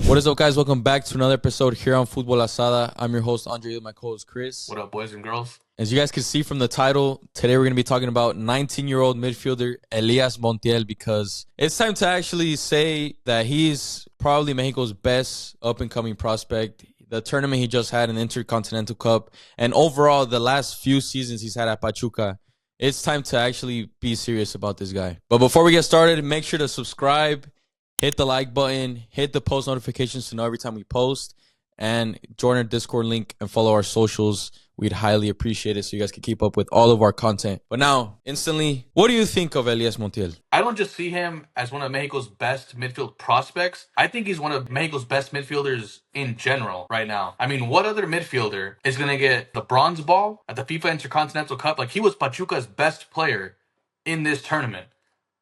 What is up, guys? Welcome back to another episode here on Futbol Asada. I'm your host, Andre, with my co-host, Chris. What up, boys and girls? As you guys can see from the title, today we're going to be talking about 19-year-old midfielder Elias Montiel, because it's time to actually say that he's probably Mexico's best up-and-coming prospect. The tournament he just had in the Intercontinental Cup, and overall the last few seasons he's had at Pachuca, it's time to actually be serious about this guy. But before we get started, make sure to subscribe, hit the like button, hit the post notifications to know every time we post, and join our Discord link and follow our socials. We'd highly appreciate it so you guys can keep up with all of our content. But now, instantly, what do you think of Elias Montiel? I don't just see him as one of Mexico's best midfield prospects. I think he's one of Mexico's best midfielders in general right now. I mean, what other midfielder is going to get the bronze ball at the FIFA Intercontinental Cup? Like, he was Pachuca's best player in this tournament,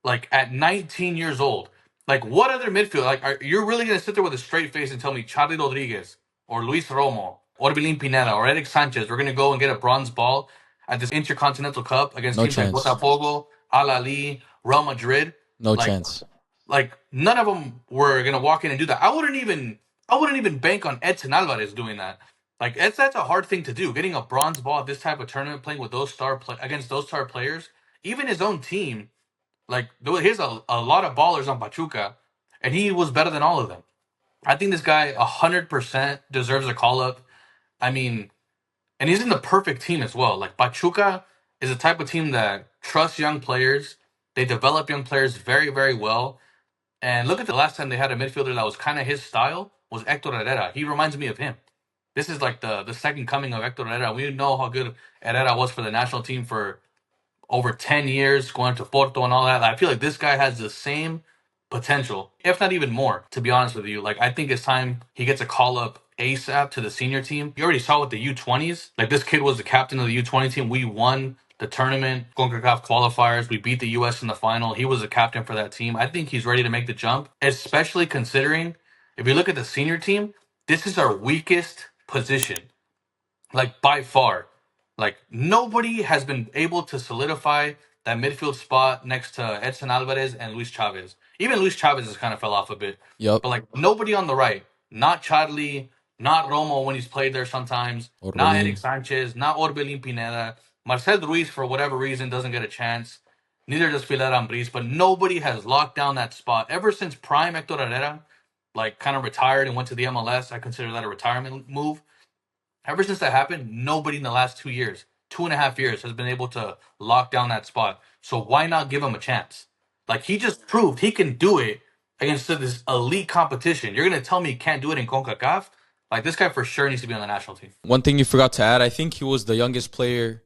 like at 19 years old. Like, what other midfielder? Like, you're really going to sit there with a straight face and tell me Charlie Rodriguez or Luis Romo, Orbelin Pineda, or Eric Sanchez, we're going to go and get a bronze ball at this Intercontinental Cup against No teams chance. like Botafogo, Al Ahly, Real Madrid? No chance. Like, none of them were going to walk in and do that. I wouldn't even bank on Edson Alvarez doing that. Like, that's a hard thing to do. Getting a bronze ball at this type of tournament, playing with those against those star players, even his own team. Like, here's a lot of ballers on Pachuca, and he was better than all of them. I think this guy 100% deserves a call-up. I mean, and he's in the perfect team as well. Like, Pachuca is the type of team that trusts young players. They develop young players very, very well. And look at the last time they had a midfielder that was kind of his style was Hector Herrera. He reminds me of him. This is like the second coming of Hector Herrera. We know how good Herrera was for the national team for over 10 years, going to Porto and all that. I feel like this guy has the same potential, if not even more, to be honest with you. Like, I think it's time he gets a call up ASAP to the senior team. You already saw with the U20s. Like, this kid was the captain of the U20 team. We won the tournament, CONCACAF qualifiers. We beat the U.S. in the final. He was the captain for that team. I think he's ready to make the jump, especially considering if you look at the senior team, this is our weakest position, like by far. Like, nobody has been able to solidify that midfield spot next to Edson Alvarez and Luis Chavez. Even Luis Chavez has kind of fell off a bit. Yup. But, like, nobody on the right. Not Charlie, not Romo when he's played there sometimes, not Orbelin. Eric Sanchez, not Orbelin Pineda. Marcel Ruiz, for whatever reason, doesn't get a chance. Neither does Pilar Ambriz. But nobody has locked down that spot. Ever since prime Hector Herrera, like, kind of retired and went to the MLS, I consider that a retirement move. Ever since that happened, nobody in the last 2 years, 2.5 years, has been able to lock down that spot. So why not give him a chance? Like, he just proved he can do it against this elite competition. You're going to tell me he can't do it in CONCACAF? Like, this guy for sure needs to be on the national team. One thing you forgot to add, I think he was the youngest player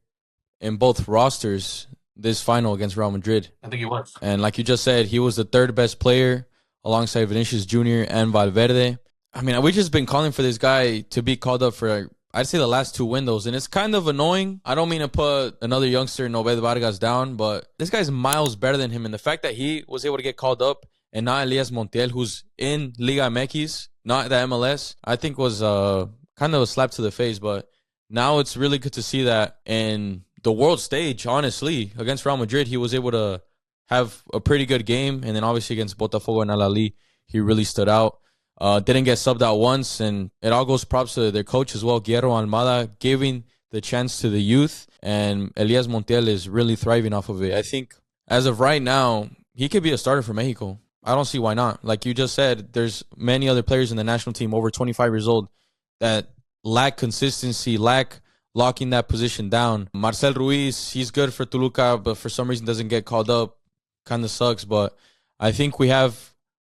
in both rosters this final against Real Madrid. I think he was. And like you just said, he was the third best player alongside Vinicius Jr. and Valverde. I mean, we've just been calling for this guy to be called up for, I'd say, the last two windows. And it's kind of annoying. I don't mean to put another youngster, Nobed Vargas, down, but this guy's miles better than him. And the fact that he was able to get called up and not Elias Montiel, who's in Liga MX, not the MLS, I think was kind of a slap to the face. But now it's really good to see that in the world stage, honestly, against Real Madrid, he was able to have a pretty good game. And then obviously against Botafogo and Al Ahly, he really stood out. Didn't get subbed out once, and it all goes props to their coach as well, Guillermo Almada, giving the chance to the youth, and Elias Montiel is really thriving off of it. I think as of right now, he could be a starter for Mexico. I don't see why not. Like you just said, there's many other players in the national team over 25 years old that lack consistency, lack locking that position down. Marcel Ruiz, he's good for Toluca, but for some reason doesn't get called up. Kind of sucks, but I think we have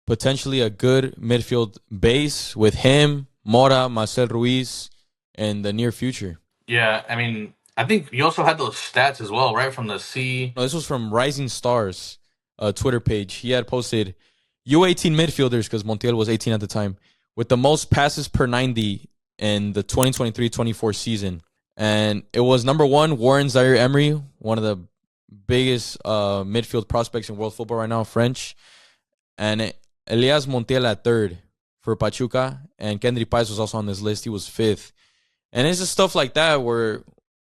potentially a good midfield base with him, Mora, Marcel Ruiz in the near future. Yeah, I mean, I think you also had those stats as well, right? From the C. No, this was from Rising Stars Twitter page. He had posted U18 midfielders, because Montiel was 18 at the time, with the most passes per 90 in the 2023-24 season. And it was number one, Warren Zaire-Emery, one of the biggest midfield prospects in world football right now, French. And Elias Montiel at third for Pachuca, and Kendry Páez was also on this list. He was fifth. And it's just stuff like that where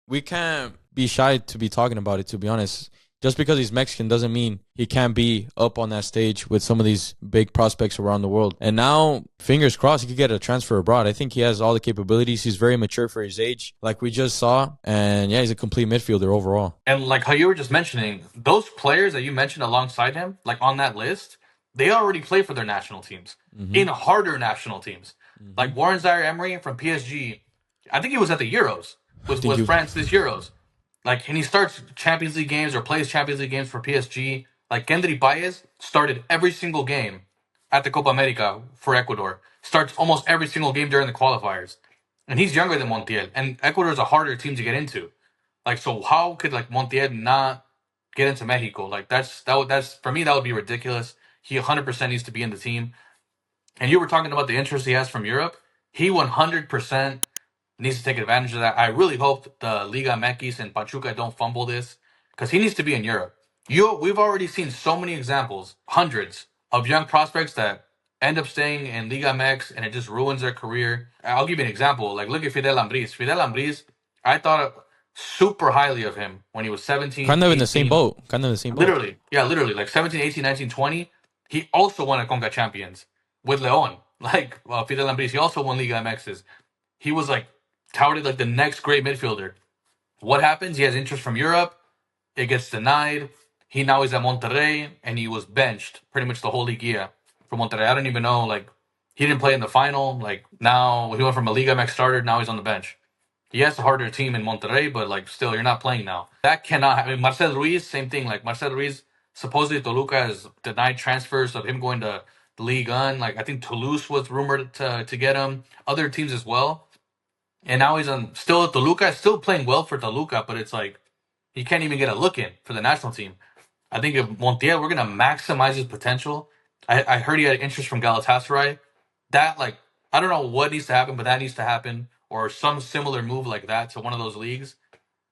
we can't be shy to be talking about it, to be honest. just because he's Mexican doesn't mean he can't be up on that stage with some of these big prospects around the world. And now, fingers crossed, he could get a transfer abroad. I think he has all the capabilities. He's very mature for his age, like we just saw. And yeah, he's a complete midfielder overall. And like how you were just mentioning, those players that you mentioned alongside him, like on that list, they already play for their national teams in harder national teams. Like Warren Zaire-Emery from PSG, I think he was at the Euros with France this Euros. Like, and he starts Champions League games or plays Champions League games for PSG. Like, Gendry Baez started every single game at the Copa America for Ecuador. Starts almost every single game during the qualifiers. And he's younger than Montiel. And Ecuador is a harder team to get into. Like, so how could, like, Montiel not get into Mexico? Like, that's for me, that would be ridiculous. He 100% needs to be in the team. And you were talking about the interest he has from Europe. He 100% needs to take advantage of that. I really hope the Liga MX and Pachuca don't fumble this because he needs to be in Europe. We've already seen so many examples, hundreds of young prospects that end up staying in Liga MX and it just ruins their career. I'll give you an example. Like, look at Fidel Ambris. Fidel Ambris, I thought super highly of him when he was 17. Kind of 18. in the same boat. Literally. Yeah, literally. Like 17, 18, 19, 20. He also won a Conca Champions with Leon. Like, Fidel Ambris, he also won Liga MXs. He was like touted like the next great midfielder. What happens? He has interest from Europe. It gets denied. He now is at Monterrey, and he was benched pretty much the whole Liga for Monterrey. I don't even know. Like, he didn't play in the final. Like, now he went from a Liga MX starter. Now he's on the bench. He has a harder team in Monterrey, but like, still, you're not playing now. That cannot happen. Marcel Ruiz, same thing. Like, Marcel Ruiz, supposedly Toluca has denied transfers of him going to the Ligue 1. Like, I think Toulouse was rumored to get him. Other teams as well. And now he's still at Toluca, still playing well for Toluca, but it's like he can't even get a look in for the national team. I think if Montiel, we're gonna maximize his potential. I heard he had interest from Galatasaray. That, like, I don't know what needs to happen, but that needs to happen, or some similar move like that to one of those leagues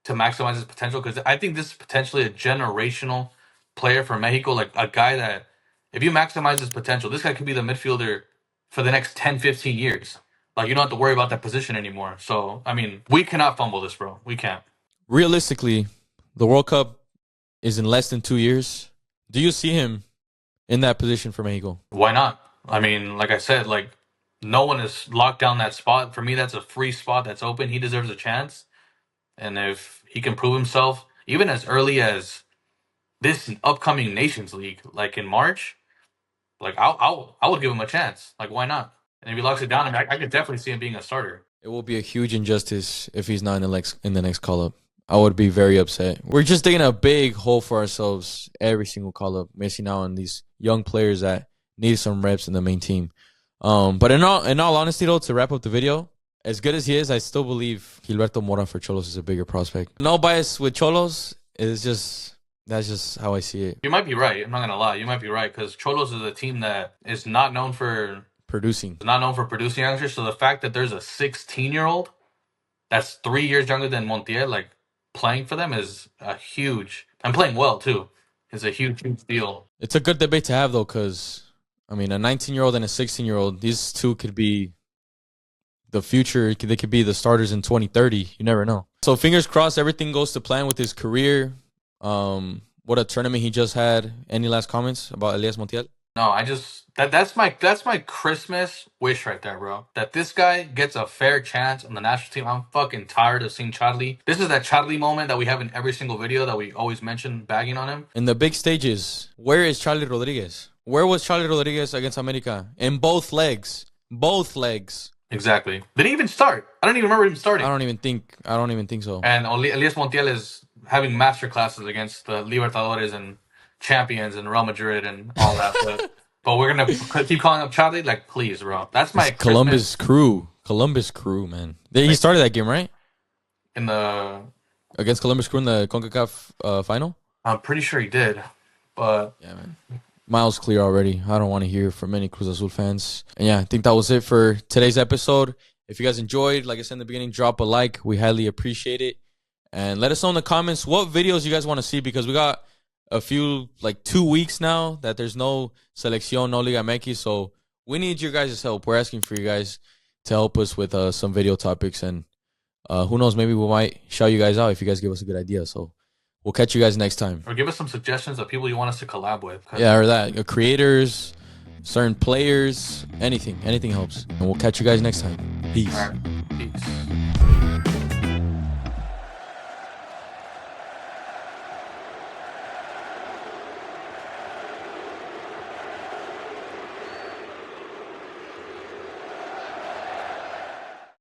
to maximize his potential. Because I think this is potentially a generational player for Mexico, like a guy that if you maximize his potential, this guy could be the midfielder for the next 10, 15 years. Like, you don't have to worry about that position anymore. So, I mean, we cannot fumble this, bro. We can't. Realistically, the World Cup is in less than 2 years. Do you see him in that position for Mexico? Why not? I mean, like I said, like, no one has locked down that spot. For me, that's a free spot that's open. He deserves a chance. And if he can prove himself, even as early as this upcoming Nations League, like in March, like, I would give him a chance. Like, why not? And if he locks it down, I could definitely see him being a starter. It will be a huge injustice if he's not in the next call-up. I would be very upset. We're just digging a big hole for ourselves every single call-up, missing out on these young players that need some reps in the main team. But in all honesty, though, to wrap up the video, as good as he is, I still believe Gilberto Mora for Cholos is a bigger prospect. No bias with Cholos. That's just how I see it. You might be right. I'm not gonna lie. You might be right because Cholos is a team that is not known for producing youngsters. So the fact that there's a 16-year-old that's 3 years younger than Montiel, like, playing for them is a huge, and playing well too, is a huge deal. It's a good debate to have though, because I mean, a 19-year-old and a 16-year-old, these two could be the future. They could be the starters in 2030. You never know. So fingers crossed, everything goes to plan with his career. What a tournament he just had. Any last comments about Elias Montiel? No, that's my Christmas wish right there, bro. That this guy gets a fair chance on the national team. I'm fucking tired of seeing Charlie. This is that Charlie moment that we have in every single video that we always mention bagging on him. In the big stages, where is Charlie Rodriguez? Where was Charlie Rodriguez against America? In both legs. Both legs. Exactly. Did he even start? I don't even remember him starting. I don't even think so. And Elias Montiel is having master classes against the Libertadores and champions and Real Madrid and all that. but we're going to keep calling up Charlie? Like, please, bro. That's my Columbus Crew. Columbus Crew, man. He started that game, right? Against Columbus Crew in the CONCACAF final? I'm pretty sure he did. But yeah, man. Miles clear already. I don't want to hear from any Cruz Azul fans. And yeah, I think that was it for today's episode. If you guys enjoyed, like I said in the beginning, drop a like. We highly appreciate it. And let us know in the comments what videos you guys want to see, because we got a few, like 2 weeks now that there's no Selección, no Liga MX. So we need your guys' help. We're asking for you guys to help us with some video topics. And who knows, maybe we might shout you guys out if you guys give us a good idea. So We'll catch you guys next time. Or give us some suggestions of people you want us to collab with. Yeah, or that. Creators, certain players, anything. Anything helps. And we'll catch you guys next time. Peace. All right. Peace.